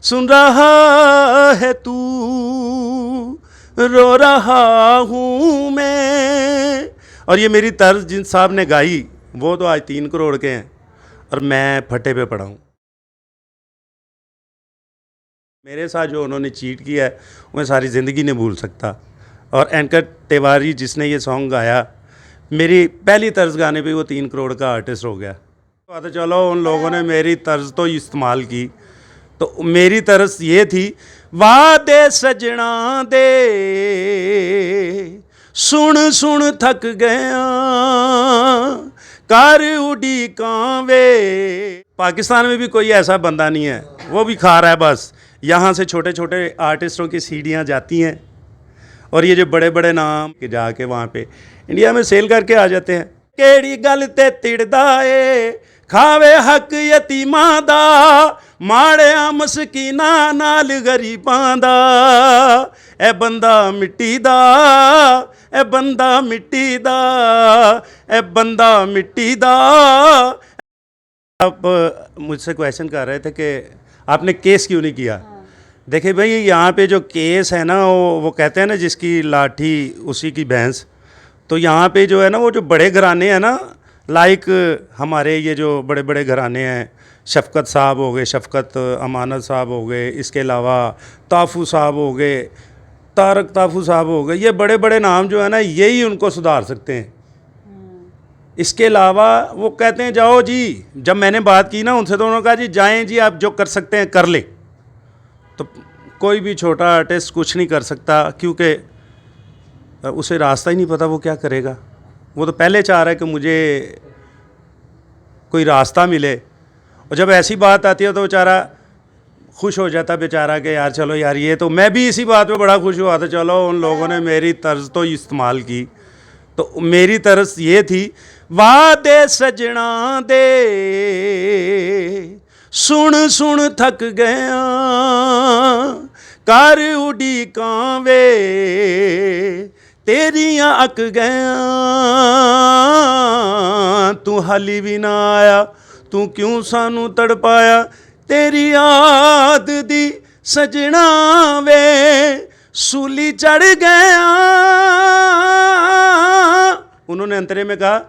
सुन रहा है तू, रो रहा हूँ मैं। और ये मेरी तर्ज जिन साहब ने गाई वो तो आज 3 करोड़ के हैं और मैं फटे पे पड़ा हूँ। मेरे साथ जो उन्होंने चीट किया है मैं सारी ज़िंदगी नहीं भूल सकता। और एंकर तिवारी जिसने ये सॉन्ग गाया, मेरी पहली तर्ज गाने पे वो 3 करोड़ का आर्टिस्ट हो गया। पता चलो उन लोगों ने मेरी तर्ज तो इस्तेमाल की, तो मेरी तर्ज ये थी, वादे सजना दे सुन सुन थक गया कार उड़ी कांवे। पाकिस्तान में भी कोई ऐसा बंदा नहीं है, वो भी खा रहा है बस। यहाँ से छोटे छोटे आर्टिस्टों की सीढ़ियाँ जाती हैं और ये जो बड़े बड़े नाम के जाके वहाँ पे इंडिया में सेल करके आ जाते हैं। केड़ी गल ते तिड़दा ए खावे हक यतीमां दा, माड़िया मसकीनां नाल गरीबां दा। ए बंदा मिट्टी दा, ए बंदा मिट्टी दा, ए बंदा मिट्टी दा। आप मुझसे क्वेश्चन कर रहे थे कि आपने केस क्यों नहीं किया। देखिए भाई, यहाँ पे जो केस है ना, वो कहते हैं ना जिसकी लाठी उसी की भैंस। तो यहाँ पे जो है ना, वो जो बड़े घराने हैं ना, लाइक हमारे ये जो बड़े बड़े घराने हैं, शफ़क़त साहब हो गए, शफ़क़त अमानत साहब हो गए, इसके अलावा ताफू साहब हो गए, तारक ताफू साहब हो गए, ये बड़े बड़े नाम जो है ना, यही उनको सुधार सकते हैं। इसके अलावा वो कहते हैं जाओ जी, जब मैंने बात की ना उनसे तो उन्होंने कहा जी जाएं जी, आप जो कर सकते हैं कर ले। तो कोई भी छोटा आर्टिस्ट कुछ नहीं कर सकता, क्योंकि उसे रास्ता ही नहीं पता वो क्या करेगा। वो तो पहले चाह रहा है कि मुझे कोई रास्ता मिले, और जब ऐसी बात आती है तो बेचारा खुश हो जाता बेचारा कि यार चलो यार, ये तो मैं भी इसी बात पे बड़ा खुश हुआ था, चलो उन लोगों ने मेरी तर्ज तो इस्तेमाल की। तो मेरी तर्ज ये थी, वादे सजना दे सुन सुन थक गया कार उड़ी कांवे तेरियां अक गया। तू हाली भी ना आया, तू क्यों सानू तड़पाया, तेरी याद दी सजना वे सूली चढ़ गया। उन्होंने अंतरे में कहा,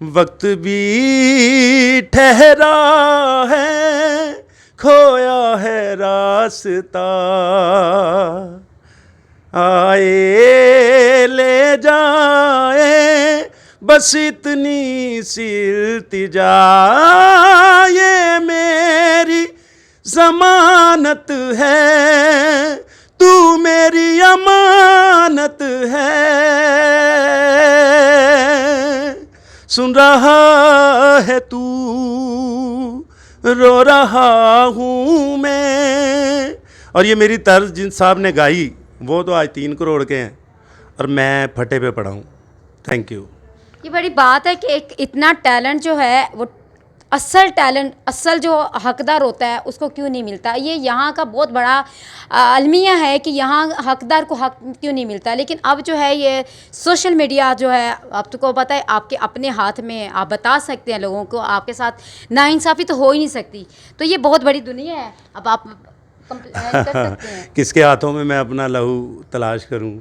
वक्त भी ठहरा है, खोया है रास्ता, आए ले जाए बस इतनी सी इल्तिजा, ये मेरी ज़मानत है, तू मेरी अमानत है। सुन रहा है तू, रो रहा हूँ मैं। और ये मेरी तर्ज जिन साहब ने गाई वो तो आज 3 करोड़ के हैं और मैं फटे पे पड़ा हूँ। Thank you. ये बड़ी बात है कि एक इतना टैलेंट जो है, वो असल टैलेंट, असल जो हकदार होता है उसको क्यों नहीं मिलता। ये यहाँ का बहुत बड़ा अलमिया है कि यहाँ हकदार को हक क्यों नहीं मिलता। लेकिन अब जो है ये सोशल मीडिया जो है, आपको पता है आपके अपने हाथ में, आप बता सकते हैं लोगों को, आपके साथ नाइंसाफ़ी तो हो ही नहीं सकती। तो ये बहुत बड़ी दुनिया है, अब आप कर सकते हैं। किसके हाथों में मैं अपना लहू तलाश करूं,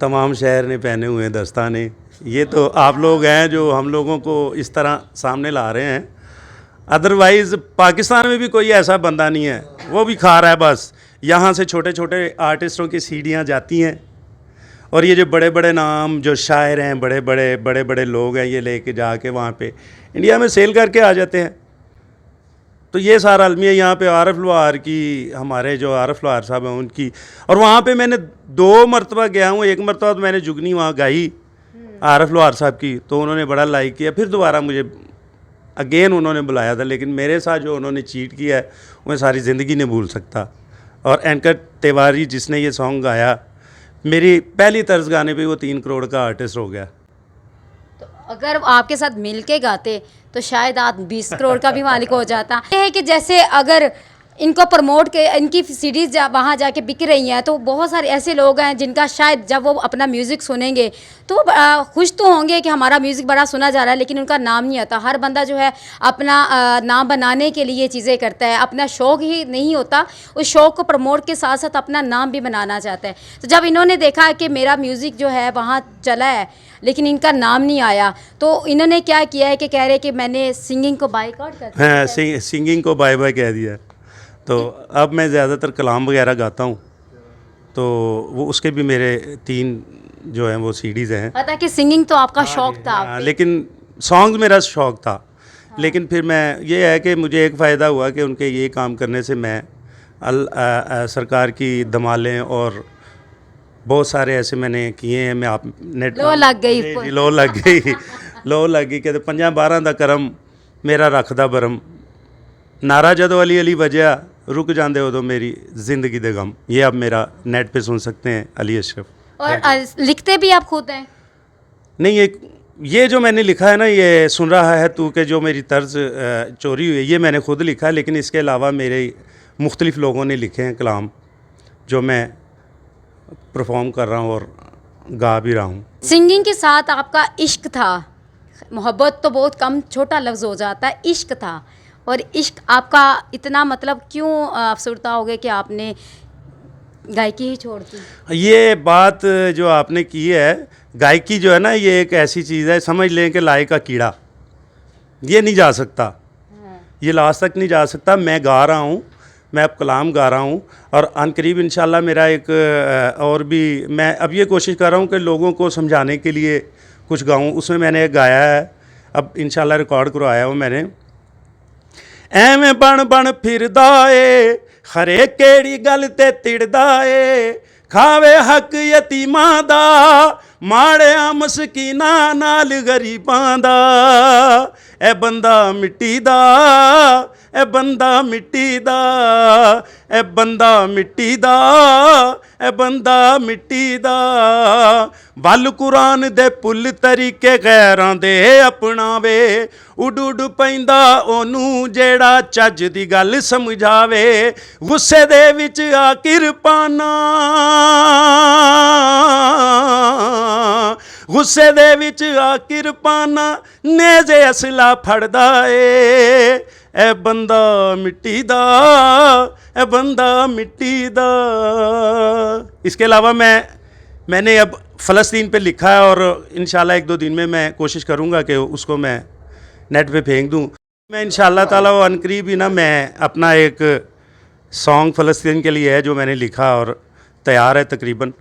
तमाम शहर ने पहने हुए दस्ताने। ये तो आप लोग हैं जो हम लोगों को इस तरह सामने ला रहे हैं। अदरवाइज़ पाकिस्तान में भी कोई ऐसा बंदा नहीं है, वो भी खा रहा है बस। यहाँ से छोटे छोटे आर्टिस्टों की सीढ़ियाँ जाती हैं और ये जो बड़े बड़े नाम जो शायर हैं, बड़े बड़े लोग हैं, ये लेके जाके वहाँ पे इंडिया में सेल करके आ जाते हैं। तो ये सारा अलमिया यहाँ पे आरिफ लोहार की, हमारे जो आरिफ लोहार साहब हैं उनकी। और वहाँ पे मैंने 2 मरतबा गया हूँ। एक मरतबा तो मैंने जुगनी वहाँ गाई आरिफ लोहार साहब की, तो उन्होंने बड़ा लाइक किया। फिर दोबारा मुझे अगेन उन्होंने बुलाया था, लेकिन मेरे साथ जो उन्होंने चीट किया है मैं सारी ज़िंदगी नहीं भूल सकता। और एंकर तिवारी जिसने ये सॉन्ग गाया, मेरी पहली तर्ज गाने पे वो 3 करोड़ का आर्टिस्ट हो गया। तो अगर आपके साथ मिल के गाते तो शायद आप 20 करोड़ का भी मालिक हो जाता। ये है कि जैसे अगर इनको प्रमोट के इनकी सीडीज़ वहाँ जाके बिक रही हैं, तो बहुत सारे ऐसे लोग हैं जिनका शायद जब वो अपना म्यूज़िक सुनेंगे तो खुश तो होंगे कि हमारा म्यूज़िक बड़ा सुना जा रहा है, लेकिन उनका नाम नहीं आता। हर बंदा जो है अपना नाम बनाने के लिए चीज़ें करता है, अपना शौक़ ही नहीं होता, उस शौक़ को प्रमोट के साथ साथ अपना नाम भी बनाना चाहता है। तो जब इन्होंने देखा कि मेरा म्यूज़िक जो है वहाँ चला है लेकिन इनका नाम नहीं आया, तो इन्होंने क्या किया है कि कह रहे कि मैंने सिंगिंग को बायकॉट कर दिया। हाँ, सिंगिंग को बाय बाय कह दिया। तो अब मैं ज़्यादातर कलाम वगैरह गाता हूँ, तो वो उसके भी मेरे 3 जो हैं वो सीडीज़ हैं। पता कि सिंगिंग तो आपका शौक़ था। हाँ, लेकिन सॉन्ग मेरा शौक़ था। लेकिन फिर मैं ये है कि मुझे एक फ़ायदा हुआ कि उनके ये काम करने से मैं सरकार की धमालें और बहुत सारे ऐसे मैंने किए हैं। मैं आप नेट लो लग गई। जी, लो लग गई लो लग गई कहते 50-12 दा करम मेरा रखदा बरम, नारा जदों अली अली बजया रुक जाते उदों मेरी ज़िंदगी दे गम। ये आप मेरा नेट पे सुन सकते हैं, अली अशरफ। और लिखते भी आप खुद हैं? नहीं, ये जो मैंने लिखा है ना, ये सुन रहा है तू के जो मेरी तर्ज चोरी हुई है, ये मैंने खुद लिखा है। लेकिन इसके अलावा मेरे मुख्तलिफ़ लोगों ने लिखे हैं कलाम जो मैं परफॉर्म कर रहा हूँ और गा भी रहा हूँ। सिंगिंग के साथ आपका इश्क था, मोहब्बत तो बहुत कम छोटा लफ्ज़ हो जाता है, इश्क था। और इश्क आपका इतना मतलब क्यों अफसरदा हो गया कि आपने गायकी ही छोड़ दी? ये बात जो आपने की है, गायकी जो है ना, ये एक ऐसी चीज़ है, समझ लें कि लाए का कीड़ा, ये नहीं जा सकता, ये लास्ट तक नहीं जा सकता। मैं गा रहा हूँ, मैं अब कलाम गा रहा हूँ और अनकरीब इंशाल्लाह मेरा एक और भी, मैं अब ये कोशिश कर रहा हूँ कि लोगों को समझाने के लिए कुछ गाऊँ। उसमें मैंने एक गाया है, अब इंशाल्लाह रिकॉर्ड करवाया वो मैंने। ਐਵੇਂ ਬਣ ਬਣ ਫਿਰਦਾ ਏ ਖਰੇ ਕਿਹੜੀ ਗੱਲ ਤੇ ਤਿੜਦਾ ਏ, ਖਾਵੇ ਹੱਕ ਯਤੀਮਾਂ ਦਾ ਮਾੜਿਆਂ ਮਸਕੀਨਾਂ ਨਾਲ ਗਰੀਬਾਂ ਦਾ। ਇਹ ਬੰਦਾ ਮਿੱਟੀ ਦਾ, ਇਹ ਬੰਦਾ ਮਿੱਟੀ ਦਾ, ਇਹ ਬੰਦਾ ਮਿੱਟੀ ਦਾ, ਇਹ ਬੰਦਾ ਮਿੱਟੀ ਦਾ। ਵੱਲ ਕੁਰਾਨ ਦੇ ਪੁੱਲ ਤਰੀਕੇ ਗੈਰਾਂ ਦੇ ਅਪਣਾਵੇ, ਉੱਡ ਉੱਡ ਪੈਂਦਾ ਉਹਨੂੰ ਜਿਹੜਾ ਚੱਜ ਦੀ ਗੱਲ ਸਮਝਾਵੇ। ਗੁੱਸੇ ਦੇ ਵਿੱਚ ਆ ਕਿਰਪਾਨਾਂ, ਗੁੱਸੇ ਦੇ ਵਿੱਚ ਆ ਕਿਰਪਾਨਾਂ, ਨੇਜ਼ੇ ਅਸਲਾ ਫੜਦਾ ਏ। ਇਹ ਬੰਦਾ ਮਿੱਟੀ ਦਾ, ਇਹ ਬੰਦਾ मिट्टी दा। इसके अलावा मैंने अब फ़लस्तीन पे लिखा है और इंशाल्लाह 1-2 दिन में मैं कोशिश करूँगा कि उसको मैं नेट पे फेंक दूँ। मैं इंशाल्लाह ताला वो अनकरीब ही ना, मैं अपना एक सॉन्ग फ़लस्तीन के लिए है जो मैंने लिखा और तैयार है तकरीबन।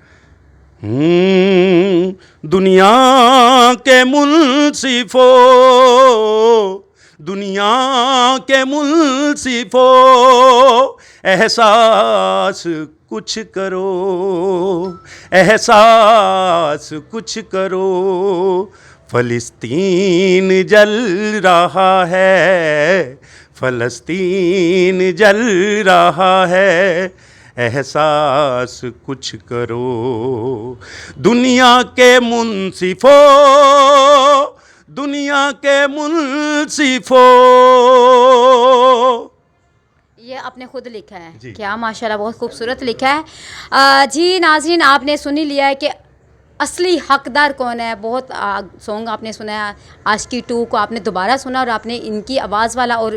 दुनिया के मुनसिफो, दुनिया के मुनसिफो, एहसास कुछ करो, एहसास कुछ करो। फ़लस्तीन जल रहा है, फ़लस्तीन जल रहा है, एहसास कुछ करो। दुनिया के मुनसिफो, दुनिया के मुनसिफो। ये आपने खुद लिखा है? क्या माशाल्लाह, बहुत खूबसूरत लिखा है। जी नाज़रीन, आपने सुन ही लिया है कि असली हकदार कौन है। बहुत सॉन्ग आपने सुना है, आशिकी 2 को आपने दोबारा सुना और आपने इनकी आवाज़ वाला, और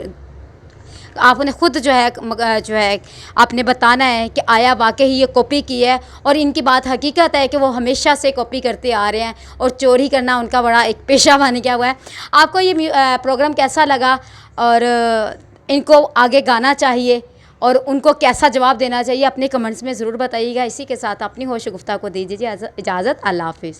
आपने ख़ुद जो है आपने बताना है कि आया वाकई ही ये कॉपी की है। और इनकी बात हकीकत है कि वो हमेशा से कॉपी करते आ रहे हैं और चोरी करना उनका बड़ा एक पेशा बन गया हुआ है। आपको ये प्रोग्राम कैसा लगा और इनको आगे गाना चाहिए और उनको कैसा जवाब देना चाहिए, अपने कमेंट्स में ज़रूर बताइएगा। इसी के साथ अपनी होश गुफ्ता को दीजिए इजाज़त। अल्लाह हाफ़िज़।